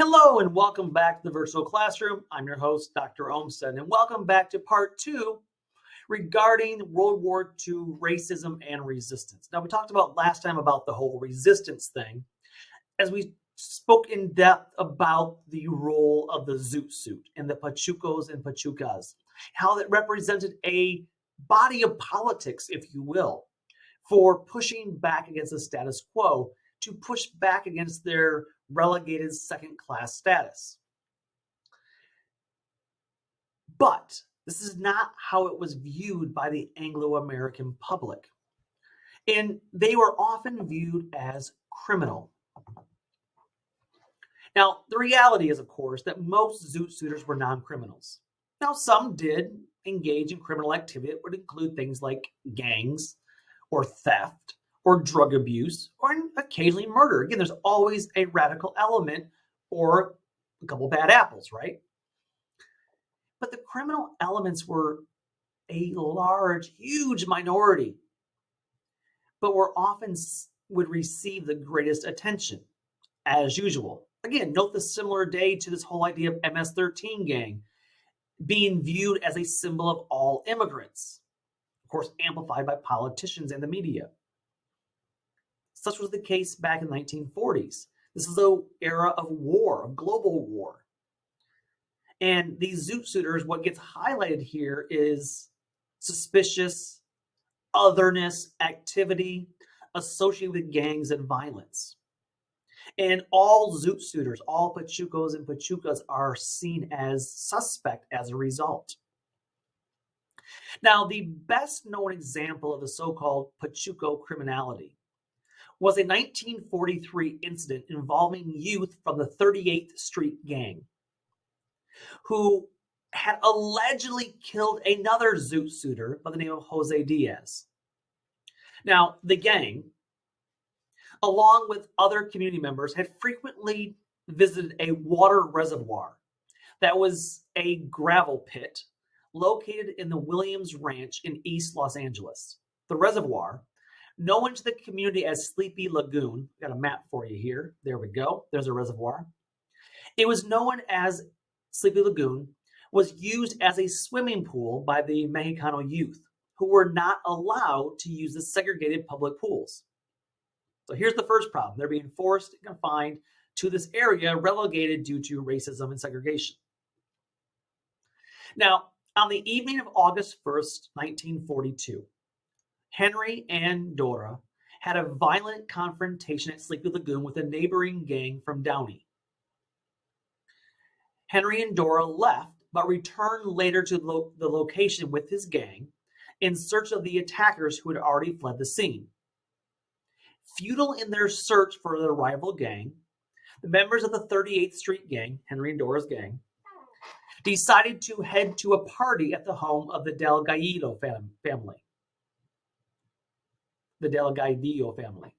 Hello and welcome back to the virtual classroom. I'm your host, Dr. Olmsted, and welcome back to part 2 regarding World War II racism and resistance. Now, we talked about last time about the whole resistance thing as we spoke in depth about the role of the Zoot suit and the Pachucos and Pachucas, how that represented a body of politics, if you will, for pushing back against the status quo, to push back against their relegated second-class status. But this is not how it was viewed by the Anglo-American public. And they were often viewed as criminal. Now, the reality is, of course, that most Zoot suiters were non-criminals. Now, some did engage in criminal activity that would include things like gangs or theft or drug abuse, or occasionally murder. Again, there's always a radical element or a couple bad apples, right? But the criminal elements were a large, huge minority, but were often would receive the greatest attention, as usual. Again, note the similar day to this whole idea of MS-13 gang being viewed as a symbol of all immigrants, of course, amplified by politicians and the media. Such was the case back in the 1940s. This is the era of war, of global war. And these Zoot suiters, what gets highlighted here is suspicious otherness activity associated with gangs and violence. And all Zoot suiters, all Pachucos and Pachucas are seen as suspect as a result. Now, the best known example of the so-called Pachuco Criminality was a 1943 incident involving youth from the 38th Street Gang who had allegedly killed another Zoot suiter by the name of Jose Diaz. Now, the gang, along with other community members, had frequently visited a water reservoir that was a gravel pit located in the Williams Ranch in East Los Angeles. The reservoir, known to the community as Sleepy Lagoon, got a map for you here. There we go. There's a reservoir. It was known as Sleepy Lagoon, was used as a swimming pool by the Mexicano youth, who were not allowed to use the segregated public pools. So here's the first problem. They're being forced and confined to this area, relegated due to racism and segregation. Now, on the evening of August 1st, 1942, Henry and Dora had a violent confrontation at Sleepy Lagoon with a neighboring gang from Downey. Henry and Dora left, but returned later to the location with his gang in search of the attackers who had already fled the scene. Futile in their search for their rival gang, the members of the 38th Street Gang, Henry and Dora's gang, decided to head to a party at the home of the Delgadillo family. The Delgadillo family.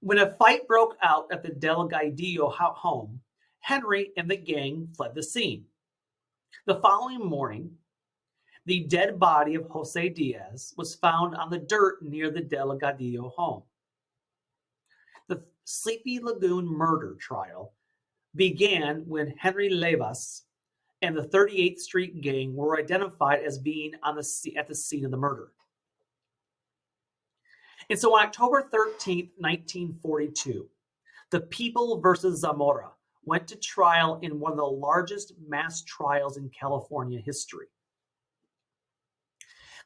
When a fight broke out at the Delgadillo home, Henry and the gang fled the scene. The following morning, the dead body of Jose Diaz was found on the dirt near the Delgadillo home. The Sleepy Lagoon murder trial began when Henry Levas and the 38th Street Gang were identified as being at the scene of the murder. And so on October 13th, 1942, the People versus Zamora went to trial in one of the largest mass trials in California history.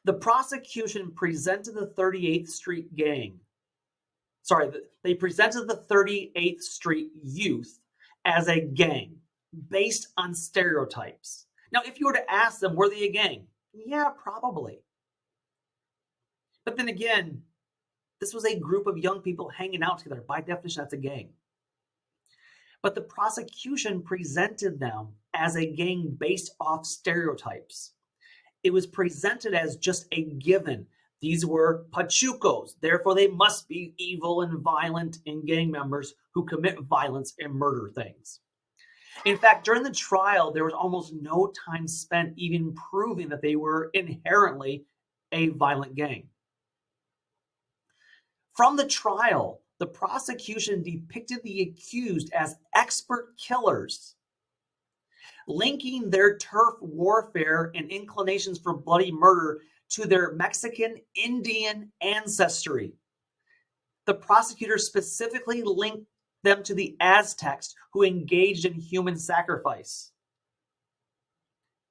The prosecution presented the 38th Street Gang, they presented the 38th Street youth as a gang based on stereotypes. Now, if you were to ask them, were they a gang? Yeah, probably. But then again, this was a group of young people hanging out together. By definition, that's a gang. But the prosecution presented them as a gang based off stereotypes. It was presented as just a given. These were Pachucos, therefore they must be evil and violent and gang members who commit violence and murder things. In fact, during the trial, there was almost no time spent even proving that they were inherently a violent gang. From the trial, the prosecution depicted the accused as expert killers, linking their turf warfare and inclinations for bloody murder to their Mexican Indian ancestry. The prosecutor specifically linked them to the Aztecs who engaged in human sacrifice.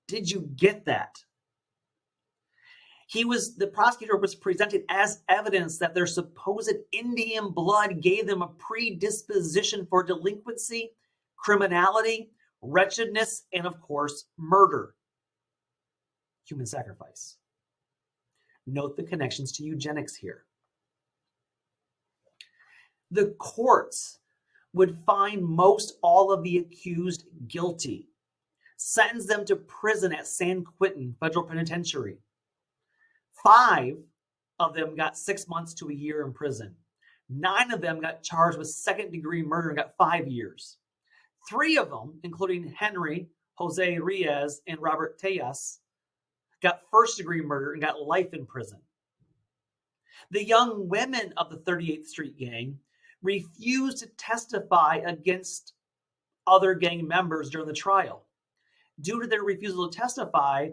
Did you get that? The prosecutor was presented as evidence that their supposed Indian blood gave them a predisposition for delinquency, criminality, wretchedness, and of course, murder. Human sacrifice. Note the connections to eugenics here. The courts would find most all of the accused guilty, sentence them to prison at San Quentin Federal Penitentiary. 5 of them got 6 months to a year in prison. 9 of them got charged with second-degree murder and got 5 years. 3 of them, including Henry, Jose Reyes, and Robert Tejas, got first-degree murder and got life in prison. The young women of the 38th Street Gang refused to testify against other gang members during the trial. Due to their refusal to testify,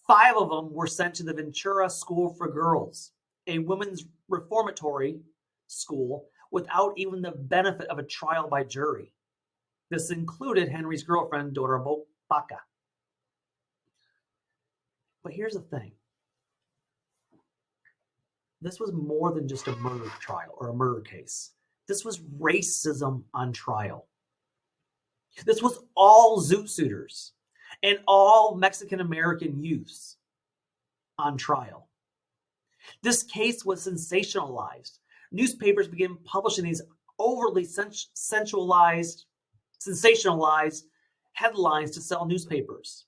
5 of them were sent to the Ventura School for Girls, a women's reformatory school, without even the benefit of a trial by jury. This included Henry's girlfriend, Dora Baca. But here's the thing. This was more than just a murder trial or a murder case. This was racism on trial. This was all Zoot suiters and all Mexican-American youths on trial. This case was sensationalized. Newspapers began publishing these overly sensationalized headlines to sell newspapers.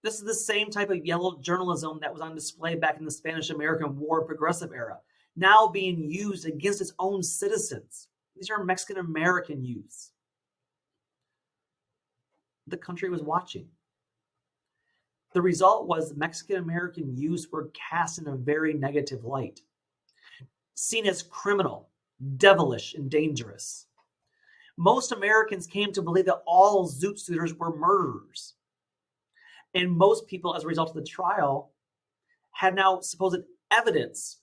This is the same type of yellow journalism that was on display back in the Spanish-American War progressive era, now being used against its own citizens. These are Mexican-American youths. The country was watching. The result was Mexican-American youths were cast in a very negative light, seen as criminal, devilish, and dangerous. Most Americans came to believe that all Zoot suiters were murderers. And most people, as a result of the trial, had now supposed evidence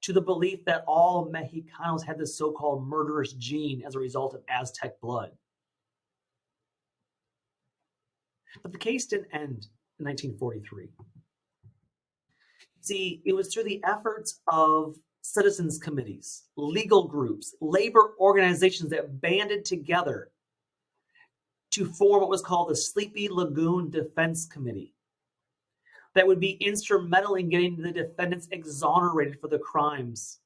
to the belief that all Mexicanos had this so-called murderous gene as a result of Aztec blood. But the case didn't end in 1943. See, it was through the efforts of citizens committees, legal groups, labor organizations that banded together to form what was called the Sleepy Lagoon Defense Committee that would be instrumental in getting the defendants exonerated for the crimes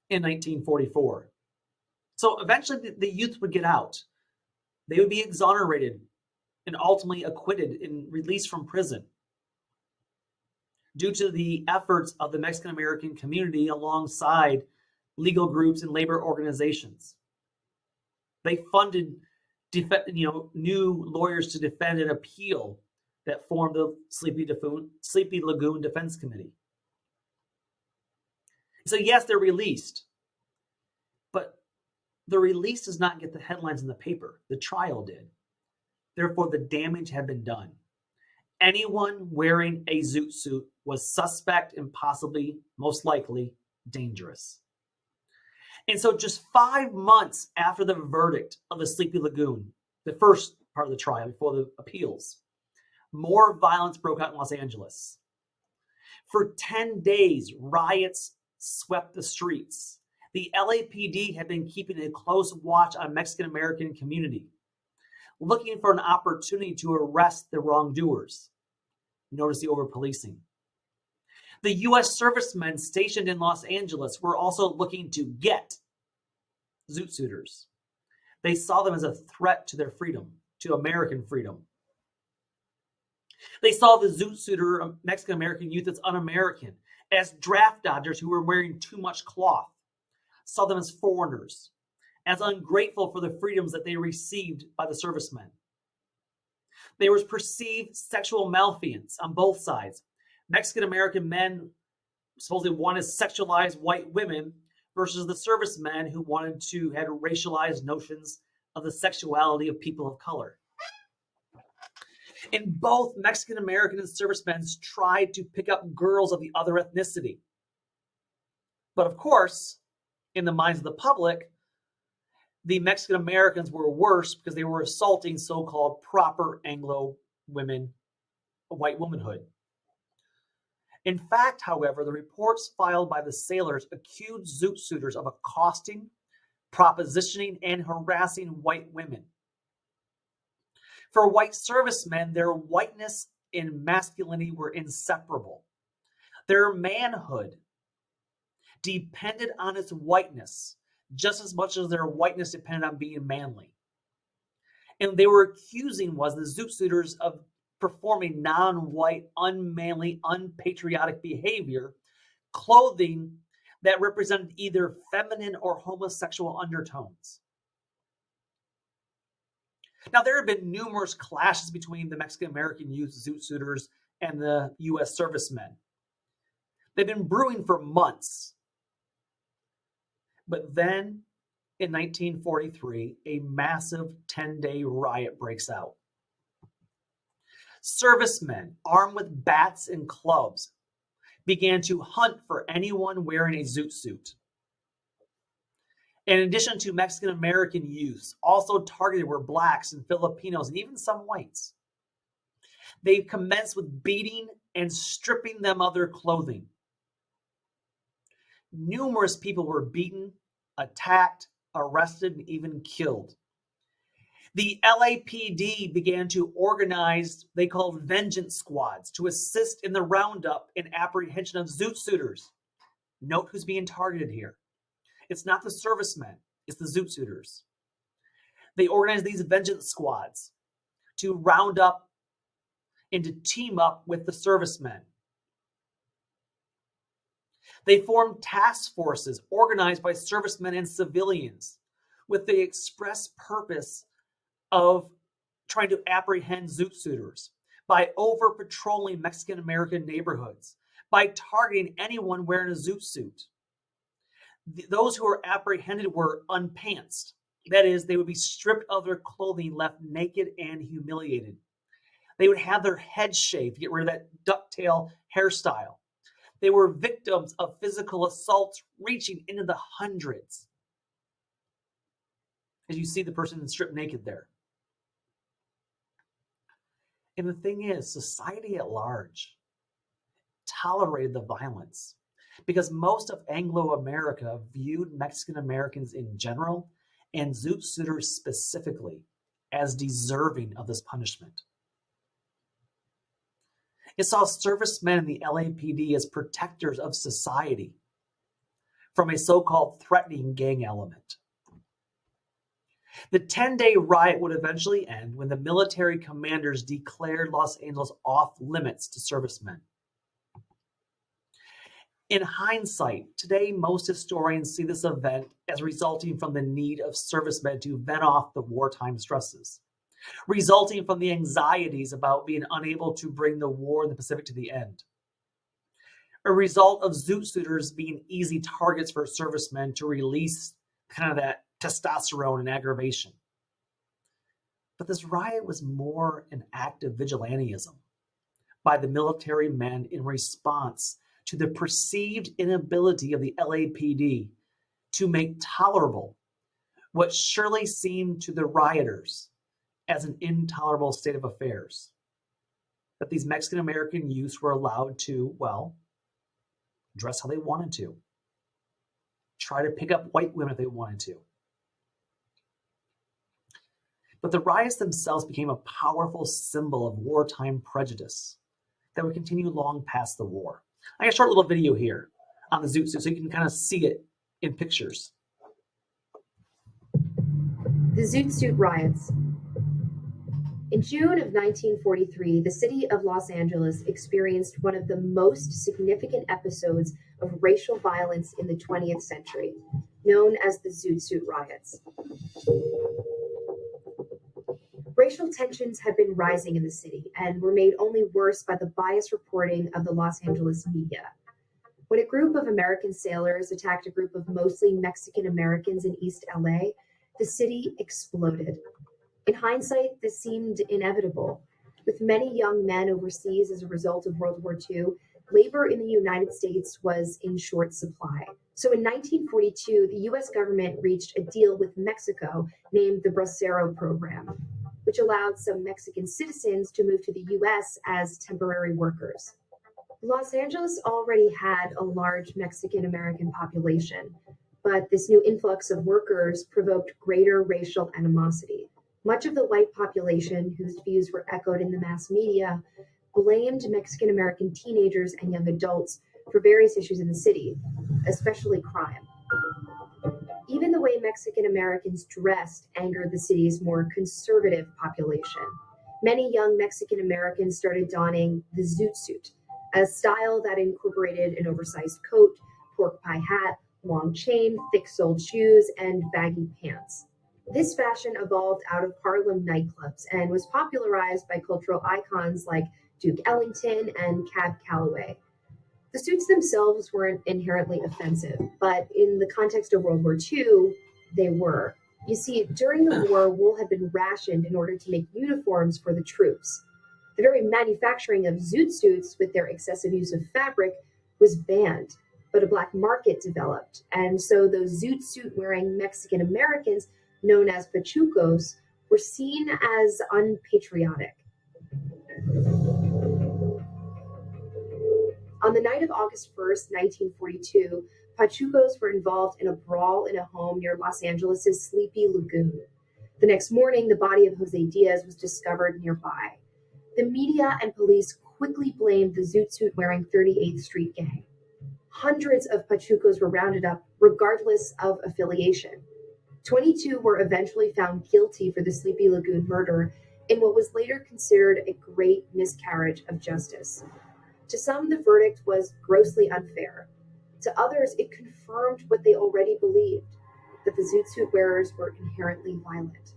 in 1944. So eventually the youth would get out. They would be exonerated and ultimately acquitted and released from prison due to the efforts of the Mexican-American community alongside legal groups and labor organizations. They funded new lawyers to defend an appeal that formed the Sleepy Lagoon Defense Committee. So yes, they're released, but the release does not get the headlines in the paper. The trial did. Therefore, the damage had been done. Anyone wearing a Zoot suit was suspect and possibly, most likely, dangerous. And so just 5 months after the verdict of the Sleepy Lagoon, the first part of the trial before the appeals, more violence broke out in Los Angeles. For 10 days, riots swept the streets. The LAPD had been keeping a close watch on Mexican-American community, looking for an opportunity to arrest the wrongdoers. Notice the over-policing. The U.S. servicemen stationed in Los Angeles were also looking to get Zoot suiters. They saw them as a threat to their freedom, to American freedom. They saw the Zoot suiter Mexican-American youth as un-American, as draft dodgers who were wearing too much cloth, saw them as foreigners, as ungrateful for the freedoms that they received by the servicemen. There was perceived sexual malfeasance on both sides. Mexican-American men supposedly wanted sexualized white women versus the servicemen who wanted to had racialized notions of the sexuality of people of color. In both, Mexican American and servicemen tried to pick up girls of the other ethnicity. But of course, in the minds of the public, the Mexican Americans were worse because they were assaulting so-called proper Anglo women, white womanhood. In fact, however, the reports filed by the sailors accused Zoot suitors of accosting, propositioning, and harassing white women. For white servicemen, their whiteness and masculinity were inseparable. Their manhood depended on its whiteness just as much as their whiteness depended on being manly. And they were accusing the Zoot suitors of performing non-white, unmanly, unpatriotic behavior, clothing that represented either feminine or homosexual undertones. Now, there have been numerous clashes between the Mexican-American youth Zoot suitors and the U.S. servicemen. They've been brewing for months. But then, in 1943, a massive 10-day riot breaks out. Servicemen, armed with bats and clubs, began to hunt for anyone wearing a Zoot suit. In addition to Mexican-American youths, also targeted were blacks and Filipinos and even some whites. They commenced with beating and stripping them of their clothing. Numerous people were beaten, attacked, arrested, and even killed. The LAPD began to organize, they called vengeance squads, to assist in the roundup and apprehension of Zoot suitors. Note who's being targeted here. It's not the servicemen, it's the Zoot suitors. They organized these vengeance squads to round up and to team up with the servicemen. They formed task forces organized by servicemen and civilians with the express purpose of trying to apprehend Zoot suitors by over-patrolling Mexican-American neighborhoods, by targeting anyone wearing a Zoot suit. Those who were apprehended were unpantsed. That is, they would be stripped of their clothing, left naked and humiliated. They would have their heads shaved to get rid of that ducktail hairstyle. They were victims of physical assaults reaching into the hundreds. As you see the person stripped naked there. And the thing is, society at large tolerated the violence because most of Anglo-America viewed Mexican Americans in general and Zoot suitors specifically as deserving of this punishment. It saw servicemen in the LAPD as protectors of society from a so-called threatening gang element. The 10-day riot would eventually end when the military commanders declared Los Angeles off limits to servicemen. In hindsight, today most historians see this event as resulting from the need of servicemen to vent off the wartime stresses, resulting from the anxieties about being unable to bring the war in the Pacific to the end. A result of Zoot suitors being easy targets for servicemen to release kind of that testosterone and aggravation. But this riot was more an act of vigilantism by the military men in response to the perceived inability of the LAPD to make tolerable what surely seemed to the rioters as an intolerable state of affairs. That these Mexican-American youths were allowed to, well, dress how they wanted to, try to pick up white women if they wanted to. But the riots themselves became a powerful symbol of wartime prejudice that would continue long past the war. I got a short little video here on the Zoot suit so you can kind of see it in pictures. The Zoot Suit Riots. In June of 1943, the city of Los Angeles experienced one of the most significant episodes of racial violence in the 20th century, known as the Zoot Suit Riots. Racial tensions had been rising in the city and were made only worse by the biased reporting of the Los Angeles media. When a group of American sailors attacked a group of mostly Mexican Americans in East LA, the city exploded. In hindsight, this seemed inevitable. With many young men overseas as a result of World War II, labor in the United States was in short supply. So in 1942, the US government reached a deal with Mexico named the Bracero Program, which allowed some Mexican citizens to move to the US as temporary workers. Los Angeles already had a large Mexican American population, but this new influx of workers provoked greater racial animosity. Much of the white population, whose views were echoed in the mass media, blamed Mexican American teenagers and young adults for various issues in the city, especially crime. Even the way Mexican Americans dressed angered the city's more conservative population. Many young Mexican Americans started donning the Zoot suit, a style that incorporated an oversized coat, pork pie hat, long chain, thick-soled shoes, and baggy pants. This fashion evolved out of Harlem nightclubs and was popularized by cultural icons like Duke Ellington and Cab Calloway. The suits themselves weren't inherently offensive, but in the context of World War II, they were. You see, during the war, wool had been rationed in order to make uniforms for the troops. The very manufacturing of zoot suits with their excessive use of fabric was banned, but a black market developed, and so those zoot suit wearing Mexican Americans, known as Pachucos, were seen as unpatriotic. On the night of August 1st, 1942, Pachucos were involved in a brawl in a home near Los Angeles' sleepy Lagoon. The next morning, the body of Jose Diaz was discovered nearby. The media and police quickly blamed the zoot suit wearing 38th Street gang. Hundreds of Pachucos were rounded up, regardless of affiliation. 22 were eventually found guilty for the Sleepy Lagoon murder in what was later considered a great miscarriage of justice. To some, the verdict was grossly unfair. To others, it confirmed what they already believed, that the zoot suit wearers were inherently violent.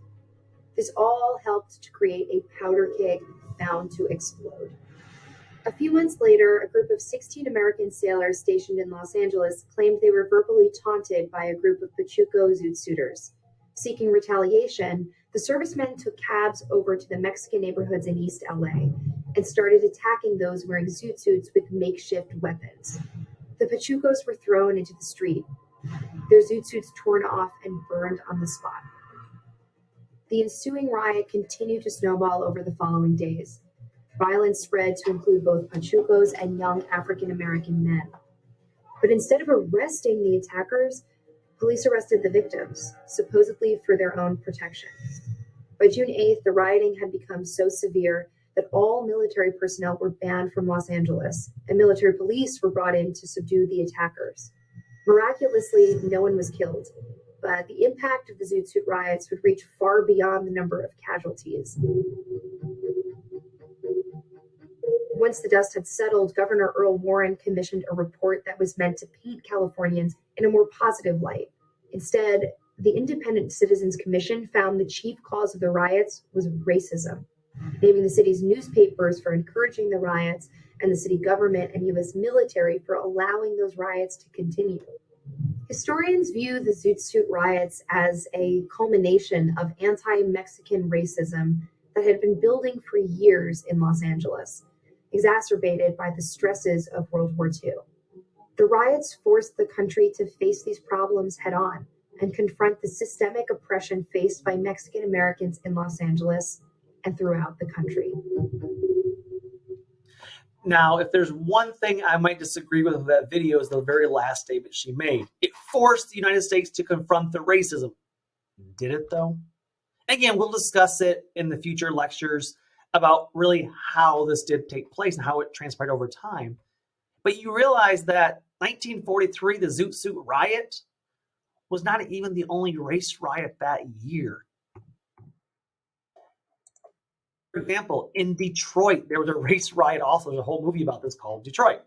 This all helped to create a powder keg bound to explode. A few months later, a group of 16 American sailors stationed in Los Angeles claimed they were verbally taunted by a group of Pachuco Zoot suiters. Seeking retaliation, the servicemen took cabs over to the Mexican neighborhoods in East LA and started attacking those wearing zoot suits with makeshift weapons. The Pachucos were thrown into the street, their zoot suits torn off and burned on the spot. The ensuing riot continued to snowball over the following days. Violence spread to include both Pachucos and young African American men. But instead of arresting the attackers, police arrested the victims, supposedly for their own protection. By June 8th, the rioting had become so severe that all military personnel were banned from Los Angeles, and military police were brought in to subdue the attackers. Miraculously, no one was killed, but the impact of the Zoot Suit riots would reach far beyond the number of casualties. Once the dust had settled, Governor Earl Warren commissioned a report that was meant to paint Californians in a more positive light. Instead, the Independent Citizens Commission found the chief cause of the riots was racism, naming the city's newspapers for encouraging the riots and the city government and U.S. military for allowing those riots to continue. Historians view the Zoot Suit riots as a culmination of anti-Mexican racism that had been building for years in Los Angeles, exacerbated by the stresses of World War II. The riots forced the country to face these problems head-on and confront the systemic oppression faced by Mexican Americans in Los Angeles and throughout the country. Now, if there's one thing I might disagree with that video is the very last statement she made. It forced the United States to confront the racism. Did it, though? Again, we'll discuss it in the future lectures about really how this did take place and how it transpired over time. But you realize that 1943, the Zoot Suit riot, was not even the only race riot that year. For example, in Detroit, there was a race riot also. There's a whole movie about this called Detroit.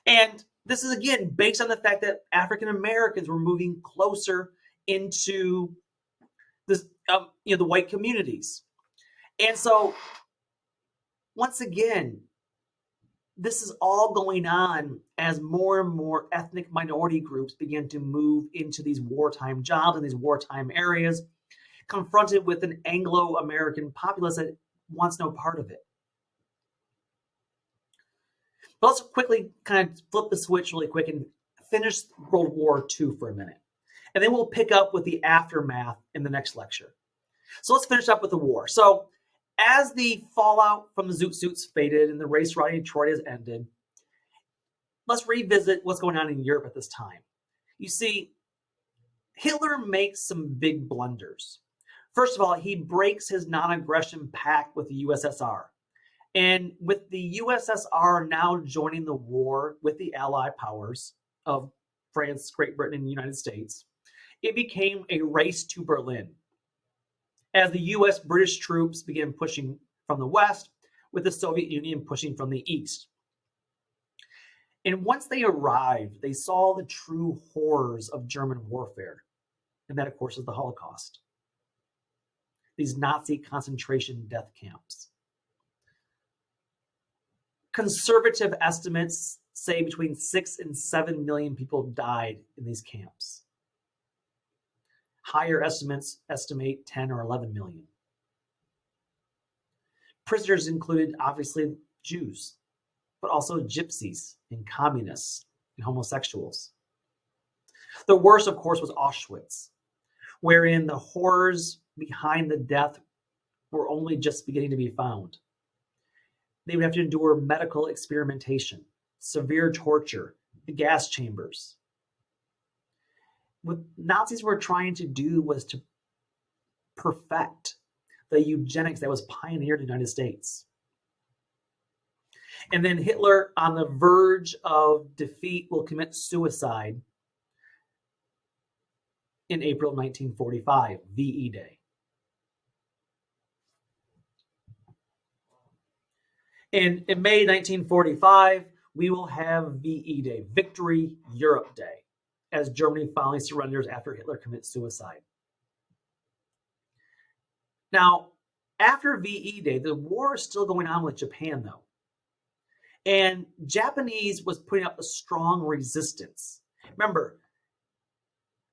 And this is, again, based on the fact that African Americans were moving closer into this, the white communities. And so, once again, This is all going on as more and more ethnic minority groups begin to move into these wartime jobs in these wartime areas, confronted with an Anglo-American populace that wants no part of it. But let's quickly kind of flip the switch really quick and finish World War II for a minute. And then we'll pick up with the aftermath in the next lecture. So let's finish up with the war. So as the fallout from the Zoot Suits faded and the race rioting in Detroit has ended, let's revisit what's going on in Europe at this time. You see, Hitler makes some big blunders. First of all, he breaks his non-aggression pact with the USSR. And with the USSR now joining the war with the Allied powers of France, Great Britain, and the United States, it became a race to Berlin as the US British troops began pushing from the west, with the Soviet Union pushing from the east. And once they arrived, they saw the true horrors of German warfare. And that, of course, is the Holocaust. These Nazi concentration death camps. Conservative estimates say between 6 and 7 million people died in these camps. Higher estimates estimate 10 or 11 million. Prisoners included, obviously, Jews, but also gypsies and communists and homosexuals. The worst, of course, was Auschwitz, wherein the horrors behind the death were only just beginning to be found. They would have to endure medical experimentation, severe torture, the gas chambers. What Nazis were trying to do was to perfect the eugenics that was pioneered in the United States. And then Hitler, on the verge of defeat, will commit suicide in April 1945, VE Day. And in May 1945, we will have VE Day, Victory Europe Day, as Germany finally surrenders after Hitler commits suicide. Now, after VE Day, the war is still going on with Japan, though. And Japanese was putting up a strong resistance. Remember,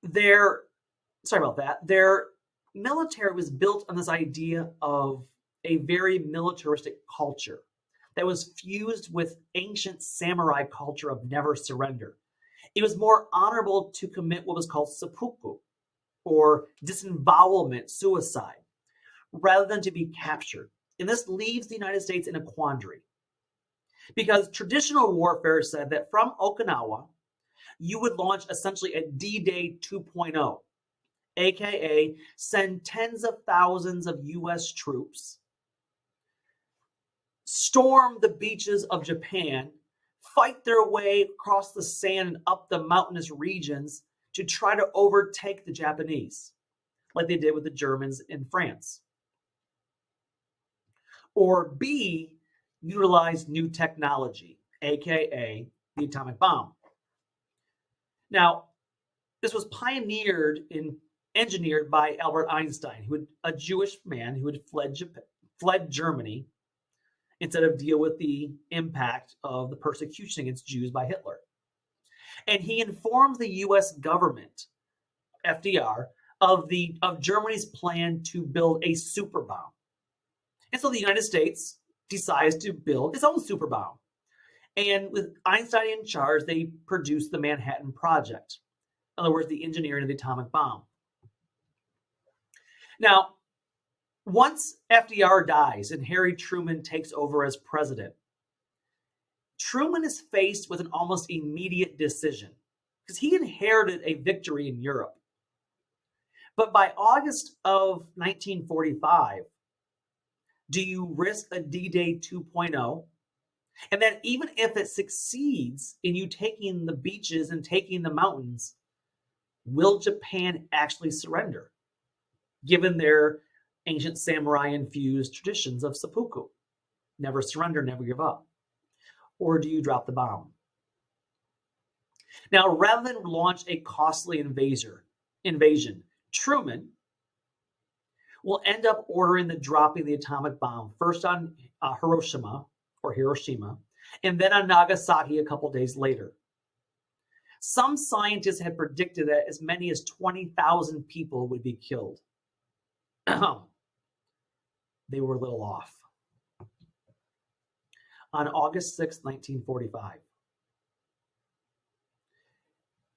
their military was built on this idea of a very militaristic culture that was fused with ancient samurai culture of never surrender. It was more honorable to commit what was called seppuku, or disembowelment, suicide, rather than to be captured. And this leaves the United States in a quandary. Because traditional warfare said that from Okinawa, you would launch essentially a D-Day 2.0, aka send tens of thousands of US troops, storm the beaches of Japan, fight their way across the sand and up the mountainous regions to try to overtake the Japanese, like they did with the Germans in France. Or B, utilize new technology, aka the atomic bomb. Now, this was engineered by Albert Einstein, a Jewish man who had fled Germany instead of deal with the impact of the persecution against Jews by Hitler. And he informed the US government, FDR, of Germany's plan to build a super bomb. And so the United States decides to build its own super bomb. And with Einstein in charge, they produced the Manhattan Project. In other words, the engineering of the atomic bomb. Now, once FDR dies and Harry Truman takes over as president, Truman is faced with an almost immediate decision because he inherited a victory in Europe. But by August of 1945, do you risk a D-Day 2.0? And that even if it succeeds in you taking the beaches and taking the mountains, will Japan actually surrender, given their ancient samurai-infused traditions of seppuku? Never surrender, never give up. Or do you drop the bomb? Now, rather than launch a costly invasion, Truman will end up ordering the dropping of the atomic bomb, first on Hiroshima, and then on Nagasaki a couple days later. Some scientists had predicted that as many as 20,000 people would be killed. They were a little off. On August 6, 1945,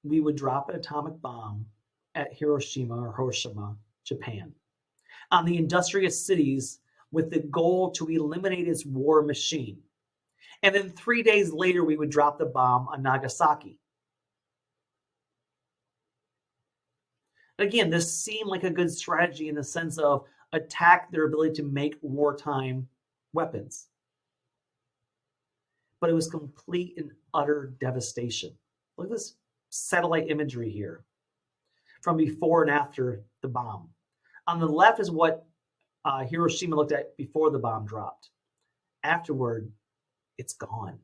we would drop an atomic bomb at Hiroshima, Japan, on the industrious cities with the goal to eliminate its war machine. And then 3 days later, we would drop the bomb on Nagasaki. Again, this seemed like a good strategy in the sense of attack their ability to make wartime weapons. But it was complete and utter devastation. Look at this satellite imagery here from before and after the bomb. On the left is what Hiroshima looked at before the bomb dropped. Afterward, it's gone.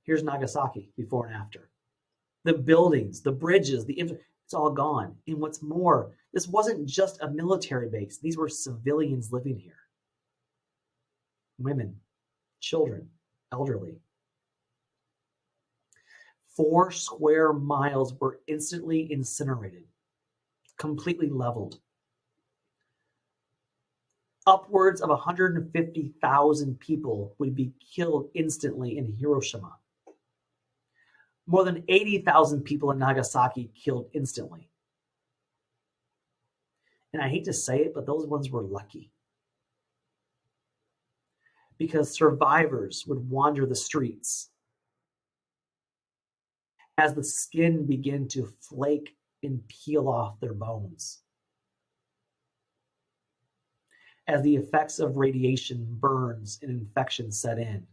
Here's Nagasaki before and after. The buildings, the bridges, it's all gone. And what's more, this wasn't just a military base. These were civilians living here. Women, children, elderly. 4 square miles were instantly incinerated, completely leveled. Upwards of 150,000 people would be killed instantly in Hiroshima. More than 80,000 people in Nagasaki killed instantly. And I hate to say it, but those ones were lucky. Because survivors would wander the streets as the skin began to flake and peel off their bones, as the effects of radiation, burns, and infection set in.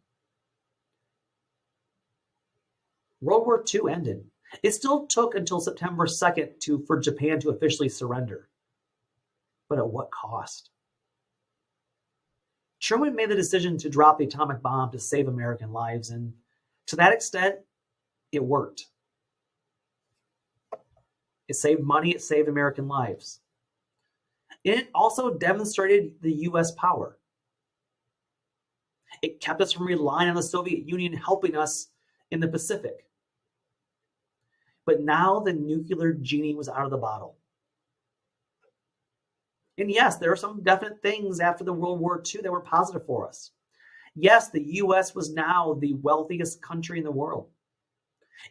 World War II ended. It still took until September 2nd for Japan to officially surrender. But at what cost? Truman made the decision to drop the atomic bomb to save American lives, and to that extent, it worked. It saved money, it saved American lives. It also demonstrated the U.S. power. It kept us from relying on the Soviet Union helping us in the Pacific. But now the nuclear genie was out of the bottle. And yes, there are some definite things after the World War II that were positive for us. Yes, the U.S. was now the wealthiest country in the world.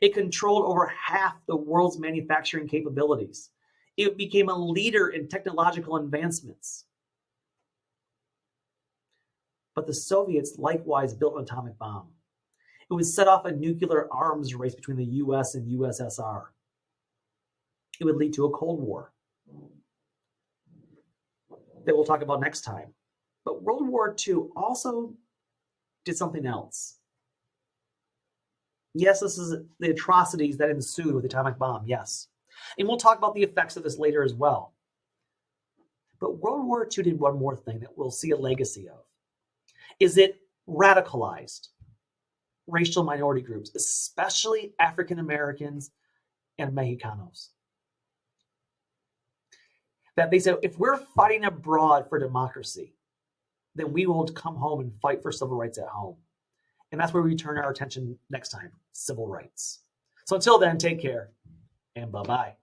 It controlled over half the world's manufacturing capabilities. It became a leader in technological advancements. But the Soviets likewise built an atomic bomb. It would set off a nuclear arms race between the U.S. and USSR. It would lead to a Cold War that we'll talk about next time. But World War II also did something else. Yes, this is the atrocities that ensued with the atomic bomb, yes. And we'll talk about the effects of this later as well. But World War II did one more thing that we'll see a legacy of. Is it radicalized racial minority groups, especially African Americans and Mexicanos. That they said, if we're fighting abroad for democracy, then we will come home and fight for civil rights at home. And that's where we turn our attention next time, civil rights. So until then, take care and bye-bye.